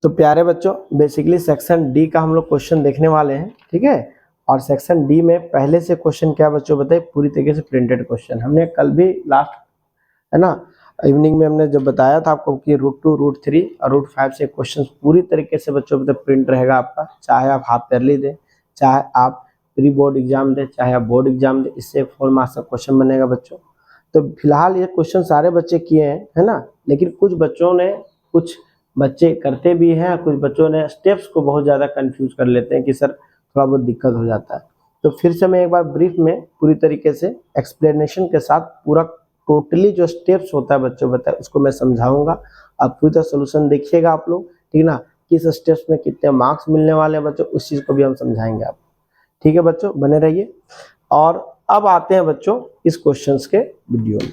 तो प्यारे बच्चों, बेसिकली सेक्शन डी का हम लोग क्वेश्चन देखने वाले हैं, ठीक है। और सेक्शन डी में पहले से क्वेश्चन क्या बच्चों बताइए, पूरी तरीके से प्रिंटेड क्वेश्चन। हमने कल भी लास्ट है ना इवनिंग में हमने जब बताया था आपको कि रूट 2, रूट 3 और रूट 5 से क्वेश्चन पूरी तरीके से बच्चों बताइए प्रिंट रहेगा आपका, चाहे आप हाफ ईयरली दें, चाहे आप प्री बोर्ड एग्जाम दें, चाहे आप बोर्ड एग्जाम दें, इससे 4 मार्क्स का क्वेश्चन बनेगा बच्चों। तो फिलहाल ये क्वेश्चन सारे बच्चे किए हैं, है ना, लेकिन कुछ बच्चों ने, कुछ बच्चे करते भी हैं, कुछ बच्चों ने स्टेप्स को बहुत ज़्यादा कंफ्यूज कर लेते हैं कि सर थोड़ा बहुत दिक्कत हो जाता है। तो फिर से मैं एक बार ब्रीफ में पूरी तरीके से एक्सप्लेनेशन के साथ पूरा टोटली जो स्टेप्स होता है बच्चों बताए उसको मैं समझाऊंगा। आप पूरी तरह सोल्यूशन देखिएगा आप लोग, ठीक ना, किस स्टेप्स में कितने मार्क्स मिलने वाले हैं बच्चों, उस चीज़ को भी हम समझाएंगे आप, ठीक है बच्चों, बने रहिए। और अब आते हैं बच्चों इस क्वेश्चंस के वीडियो में।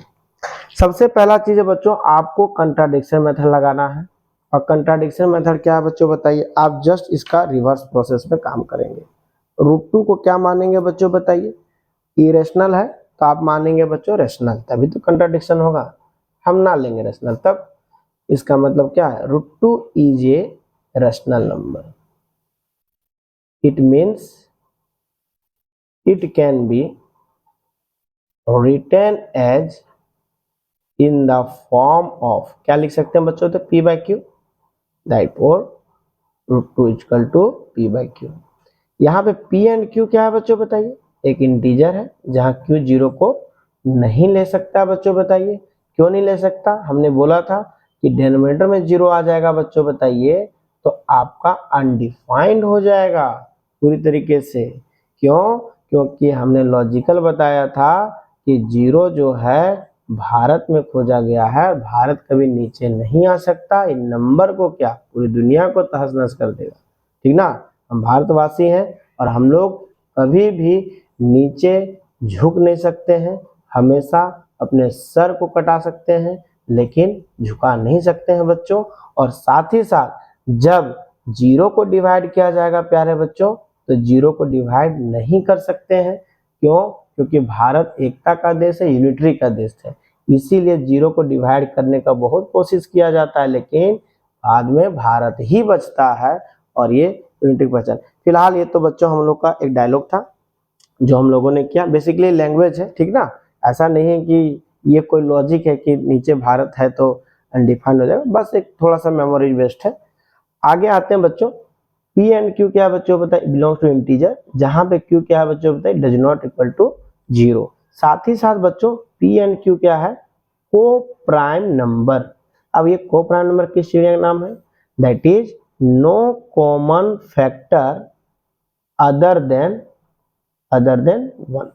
सबसे पहला चीज है बच्चों, आपको कंट्राडिक्शन मेथड लगाना है। और कंट्राडिक्शन मेथड क्या है बच्चों बताइए, आप जस्ट इसका रिवर्स प्रोसेस में काम करेंगे। रूट 2 को क्या मानेंगे बच्चों बताइए, इरेशनल है तो आप मानेंगे बच्चों रेशनल, तभी तो कंट्राडिक्शन होगा। हम ना लेंगे रेशनल, तब इसका मतलब क्या है, root 2 is a rational number, it means it can be written as in the form of, क्या लिख सकते हैं बच्चों, तो p by q, therefore root 2 equal to p by q. यहाँ पे पी एंड क्यू क्या है बच्चों बताइए, एक इंटीजर है जहाँ क्यू जीरो को नहीं ले सकता बच्चों बताइए। क्यों नहीं ले सकता, हमने बोला था कि डिनोमिनेटर में जीरो आ जाएगा बच्चों बताइए तो आपका अनडिफाइंड हो जाएगा पूरी तरीके से। क्यों, क्योंकि हमने लॉजिकल बताया था कि जीरो जो है भारत में खोजा गया है, भारत कभी नीचे नहीं आ सकता। इन नंबर को क्या, पूरी दुनिया को तहस नहस कर देगा, ठीक ना। हम भारतवासी हैं और हम लोग कभी भी नीचे झुक नहीं सकते हैं, हमेशा अपने सर को कटा सकते हैं लेकिन झुका नहीं सकते हैं बच्चों। और साथ ही साथ जब जीरो को डिवाइड किया जाएगा प्यारे बच्चों, तो जीरो को डिवाइड नहीं कर सकते हैं। क्यों, क्योंकि भारत एकता का देश है, यूनिटरी का देश है, इसीलिए जीरो को डिवाइड करने का बहुत कोशिश किया जाता है, लेकिन बाद में भारत ही बचता है और ये यूनिटरी पहचान। फिलहाल ये तो बच्चों हम लोग का एक डायलॉग था जो हम लोगों ने किया, बेसिकली लैंग्वेज है, ठीक ना। ऐसा नहीं है कि ये कोई लॉजिक है कि नीचे भारत है तो अनडिफाइंड हो जाएगा, बस एक थोड़ा सा मेमोरी बेस्ड है। आगे आते हैं बच्चों, पी एंड क्यू क्या है बच्चों बताइए, बिलोंग्स टू इंटीजर, जहां पे क्यू क्या है बच्चों बताइए, does not equal to zero. साथ ही साथ बच्चों पी एंड क्यू क्या है, को प्राइम नंबर। अब ये को प्राइम नंबर किस चिड़िया का नाम है, that is no common factor other than one,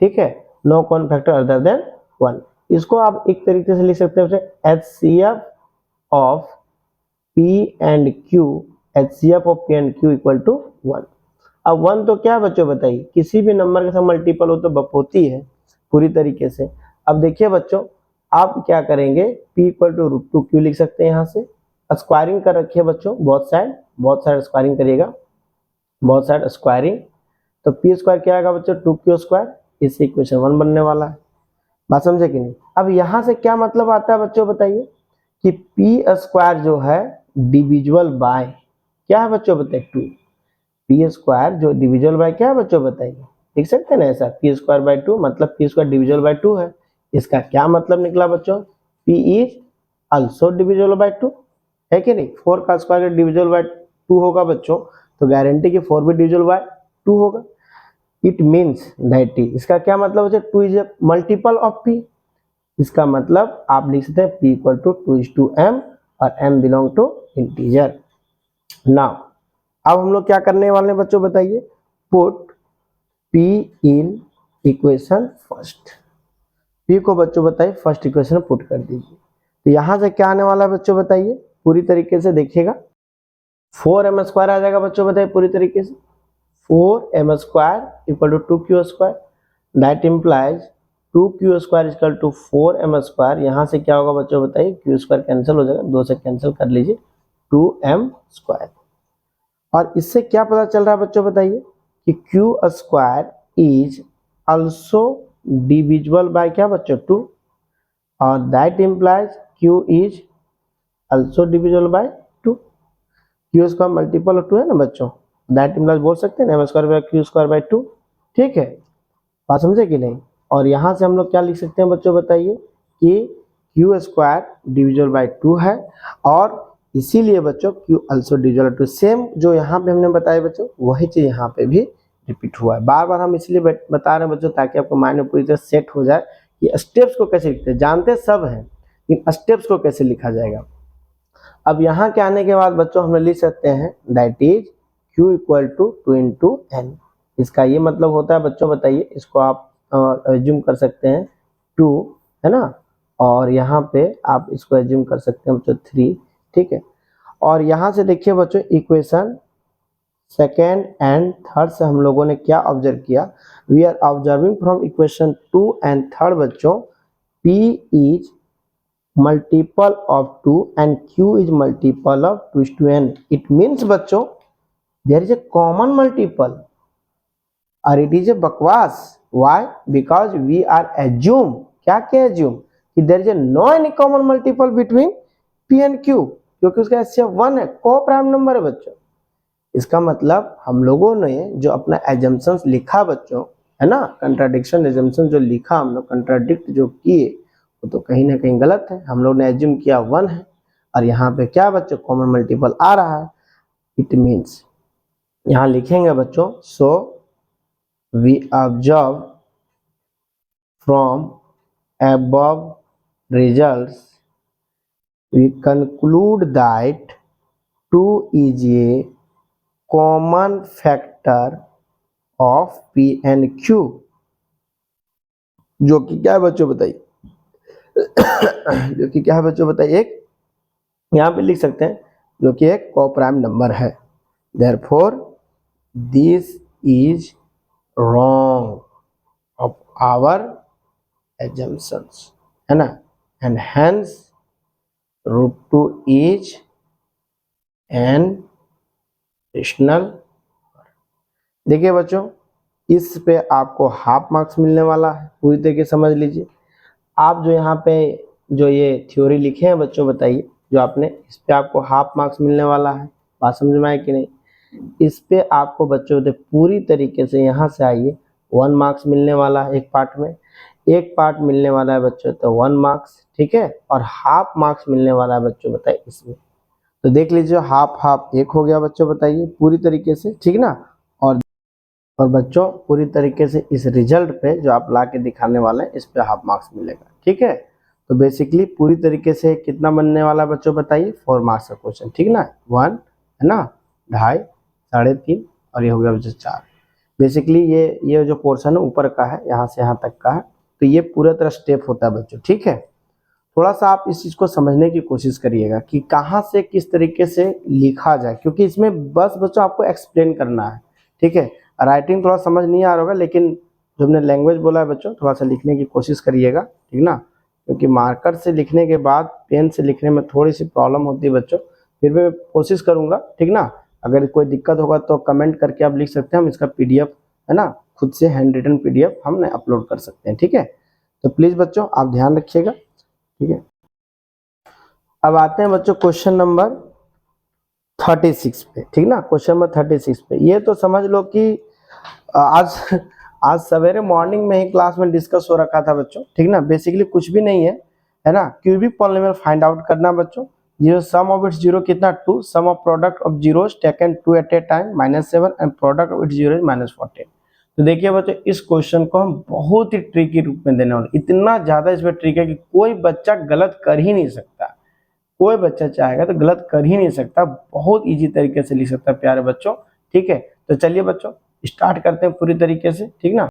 ठीक है, no common factor other than one. इसको आप एक तरीके से लिख सकते हैं HCF of P and Q, HCF of P and Q equal to 1। अब 1 तो क्या बच्चों बताइए, किसी भी नंबर के साथ मल्टीपल हो तो बप होती है पूरी तरीके से। अब देखिए बच्चों, आप क्या करेंगे, P equal to root 2 Q लिख सकते हैं, यहाँ से स्क्वायरिंग कर रखिए बच्चों, बहुत साइड स्क्वायरिंग करिएगा, बहुत साइड स्क्वायरिंग, तो पी स्क्वायर क्या आएगा बच्चों, 2Q स्क्वायर, इससे इक्वेशन 1 बनने वाला है। बात समझे कि नहीं। अब यहाँ से क्या मतलब आता है बच्चों बताइए कि पी स्क्वायर जो है डिविजुअल बाय क्या है बच्चों बताइए, 2। पी स्क्वायर जो डिविजुअल बाय क्या है बच्चों बताइए, लिख सकते हैं ना ऐसा, पी स्क्वायर बाय 2, मतलब पी स्क्वायर डिविजुअल बाय 2 है। इसका क्या मतलब निकला बच्चों, p is also divisible by 2, है कि नहीं। 4 का स्क्वायर डिविजुअल बाय 2 होगा बच्चों, तो गारंटी कि 4 भी डिविजुअल बाय 2 होगा। इट मीन्स दैट, इसका क्या मतलब बच्चों, 2 is A multiple of P. इसका मतलब आप लिख सकते हैं P इक्वल टू 2:m और m belong to integer. Now अब हम लोग क्या करने वाले हैं बच्चों बताइए, put P in equation first. P को बच्चों बताइए फर्स्ट इक्वेशन पुट कर दीजिए, तो यहां से क्या आने वाला है बच्चों बताइए, पूरी तरीके से देखिएगा, 4m स्क्वायर आ जाएगा बच्चों बताइए पूरी तरीके से, 4m square equal to 2Q square, that implies 2Q square equal to 4m square. यहाँ से क्या होगा बच्चों बताइए, Q स्क्वायर कैंसिल हो जाएगा, 2 से कैंसिल कर लीजिए, 2m स्क्वायर। और इससे क्या पता चल रहा है बच्चों बताइए कि Q square is also divisible by क्या बच्चों, 2, और that implies Q is also divisible by 2। Q square multiple of 2 है ना बच्चों, दैट इम्प्लाइज बोल सकते हैं m square by q square by 2, ठीक है, बात समझे कि नहीं। और यहाँ से हम लोग क्या लिख सकते हैं बच्चों बताइए कि क्यू स्क्वायर डिविजल बाय 2 है, और इसीलिए बच्चों Q also divisible by 2, same जो यहाँ पे हमने बताया बच्चों वही चीज यहाँ पे भी रिपीट हुआ है। बार बार हम इसलिए बता रहे हैं बच्चों ताकि आपको माइंड में पूरी तरह सेट हो जाए कि स्टेप्स को कैसे लिखते हैं, जानते सब हैं लेकिन स्टेप्स को कैसे लिखा जाएगा। अब यहाँ के आने के बाद बच्चों हम लिख सकते हैं that is q equal to 2 into n. इसका ये मतलब होता है बच्चों बताइए, इसको आप एज्यूम कर सकते हैं 2 है ना, और यहाँ पे आप इसको एज्यूम कर सकते हैं बच्चों 3, ठीक है। और यहाँ से देखिए बच्चों इक्वेशन सेकेंड एंड थर्ड से हम लोगों ने क्या ऑब्जर्व किया, we are observing from equation 2 and third बच्चों p is multiple of 2 and q is multiple of 2 to n. It means बच्चों there is a common multiple और it is a बकवास। Why? Because we are assume, क्या assume कि there is a no any common multiple between p and q, क्योंकि उसका HCF 1 है, को prime number है बच्चों। इसका मतलब हम लोगों ने जो अपना assumptions लिखा बच्चों है ना, कंट्राडिक्शन assumption जो लिखा हम लोग, कंट्राडिक्ट जो किए वो तो कहीं ना कहीं गलत है। हम लोग ने एज्यूम किया 1 है और यहाँ पे क्या बच्चों कॉमन मल्टीपल आ रहा है। इट मीन्स यहाँ लिखेंगे बच्चों so we observe from above results we conclude that 2 is a common factor of p and q, जो कि क्या है बच्चों बताइए जो कि क्या है बच्चों बताइए, एक यहाँ पे लिख सकते हैं जो कि एक कोप्राइम नंबर है। Therefore this is wrong of our assumptions है ना, and hence √2 is irrational. देखिए बच्चों इस पे आपको हाफ मार्क्स मिलने वाला है, पूरी तरीके से समझ लीजिए। आप जो यहाँ पे जो ये थ्योरी लिखे हैं बच्चों बताइए जो आपने, इस पे आपको हाफ मार्क्स मिलने वाला है, बात समझ में आए कि नहीं। इस पे आपको बच्चों से पूरी तरीके से यहाँ से आइए 1 मार्क्स मिलने वाला है एक पार्ट में, एक पार्ट मिलने वाला है बच्चों तो 1 मार्क्स, ठीक है, और हाफ मार्क्स मिलने वाला है बच्चों बताइए इसमें। तो देख लीजिए हाफ हाफ एक हो गया बच्चों बताइए पूरी तरीके से, ठीक ना। और बच्चों पूरी तरीके से इस रिजल्ट पे जो आप ला के दिखाने वाले हैं इस पे हाफ मार्क्स मिलेगा, ठीक है। तो बेसिकली पूरी तरीके से कितना बनने वाला बच्चों बताइए 4 मार्क्स का क्वेश्चन, ठीक ना, 1 है ना, 2.5, 3.5 और ये हो गया बच्चों 4। बेसिकली ये जो पोर्शन है ऊपर का है, यहाँ से यहाँ तक का है, तो ये पूरा तरह स्टेप होता है बच्चों, ठीक है। थोड़ा सा आप इस चीज को समझने की कोशिश करिएगा कि कहाँ से किस तरीके से लिखा जाए, क्योंकि इसमें बस बच्चों आपको एक्सप्लेन करना है, ठीक है। राइटिंग थोड़ा समझ नहीं आ रहा होगा, लेकिन जो हमने लैंग्वेज बोला है बच्चों थोड़ा सा लिखने की कोशिश करिएगा, ठीक ना, क्योंकि मार्कर से लिखने के बाद पेन से लिखने में थोड़ी सी प्रॉब्लम होती है बच्चों। फिर भी मैं कोशिश करूंगा, ठीक ना। अगर कोई दिक्कत होगा तो कमेंट करके आप लिख सकते हैं, हम इसका PDF है ना खुद से हैंड रिटन PDF हम अपलोड कर सकते हैं, ठीक है। तो प्लीज बच्चों आप ध्यान रखिएगा, ठीक है। अब आते हैं बच्चों क्वेश्चन नंबर 36 पे, ठीक ना, क्वेश्चन नंबर 36 पे। ये तो समझ लो कि आज सवेरे मॉर्निंग में ही क्लास में डिस्कस हो रखा था बच्चों, ठीक ना। बेसिकली कुछ भी नहीं है ना, क्यूबिक पॉलीनोमियल फाइंड आउट करना बच्चों। Zero sum of its zero कितना 2, sum of product of zeros taken 2 at a time -7 and product of its zero -14। तो देखिए बच्चों इस क्वेश्चन को हम बहुत ही ट्रिकी रूप में देने वाले, इतना ज्यादा इसमें ट्रिक है कि कोई बच्चा गलत कर ही नहीं सकता, कोई बच्चा चाहेगा तो गलत कर ही नहीं सकता, बहुत इजी तरीके से लिख सकता है प्यारे बच्चों, ठीक है। तो चलिए बच्चों स्टार्ट करते हैं पूरी तरीके से, ठीक ना।